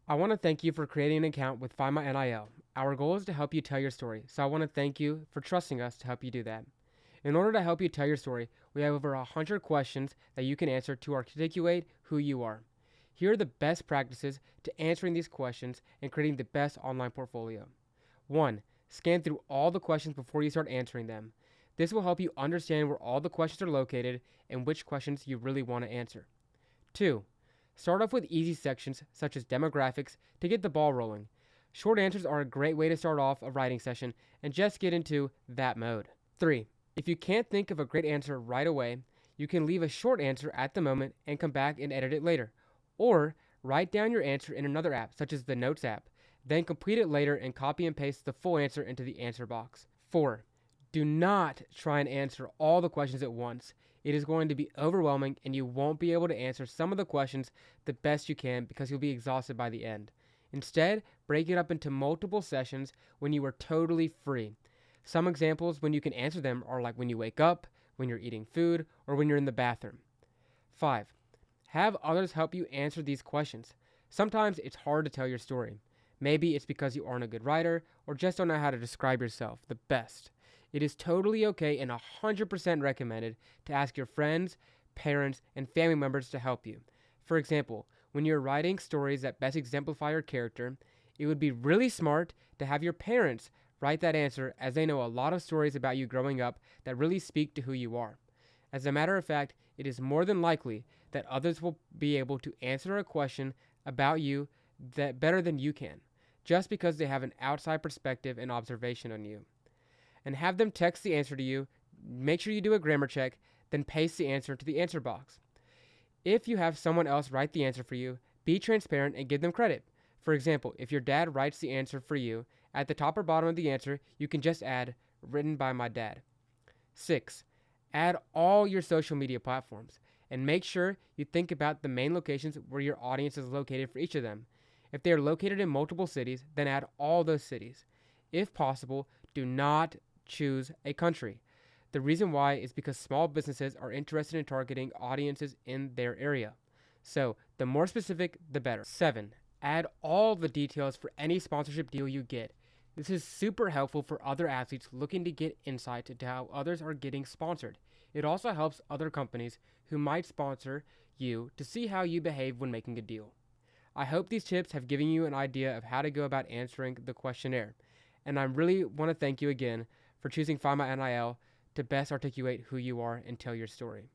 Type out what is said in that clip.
I want to thank you for creating an account with Find My NIL. Our goal is to help you tell your story, so I want to thank you for trusting us to help you do that. In order to help you tell your story, we have over 100 questions that you can answer to articulate who you are. Here are the best practices to answering these questions and creating the best online portfolio. 1. Scan through all the questions before you start answering them. This will help you understand where all the questions are located and which questions you really want to answer. 2. Start off with easy sections such as demographics to get the ball rolling. Short answers are a great way to start off a writing session and just get into that mode. 3. If you can't think of a great answer right away, you can leave a short answer at the moment and come back and edit it later. Or write down your answer in another app such as the Notes app, then complete it later and copy and paste the full answer into the answer box. 4. Do not try and answer all the questions at once. It is going to be overwhelming and you won't be able to answer some of the questions the best you can because you'll be exhausted by the end. Instead, break it up into multiple sessions when you are totally free. Some examples when you can answer them are like when you wake up, when you're eating food, or when you're in the bathroom. 5. Have others help you answer these questions. Sometimes it's hard to tell your story. Maybe it's because you aren't a good writer or just don't know how to describe yourself the best. It is totally okay and 100% recommended to ask your friends, parents, and family members to help you. For example, when you're writing stories that best exemplify your character, it would be really smart to have your parents write that answer as they know a lot of stories about you growing up that really speak to who you are. As a matter of fact, it is more than likely that others will be able to answer a question about you that better than you can, just because they have an outside perspective and observation on you. And have them text the answer to you, make sure you do a grammar check, then paste the answer to the answer box. If you have someone else write the answer for you, be transparent and give them credit. For example, if your dad writes the answer for you, at the top or bottom of the answer, you can just add, written by my dad. 6. Add all your social media platforms, and make sure you think about the main locations where your audience is located for each of them. If they are located in multiple cities, then add all those cities. If possible, do not choose a country. The reason why is because small businesses are interested in targeting audiences in their area. So, the more specific, the better. 7. Add all the details for any sponsorship deal you get. This is super helpful for other athletes looking to get insight into how others are getting sponsored. It also helps other companies who might sponsor you to see how you behave when making a deal. I hope these tips have given you an idea of how to go about answering the questionnaire. And I really want to thank you again for choosing Find My NIL to best articulate who you are and tell your story.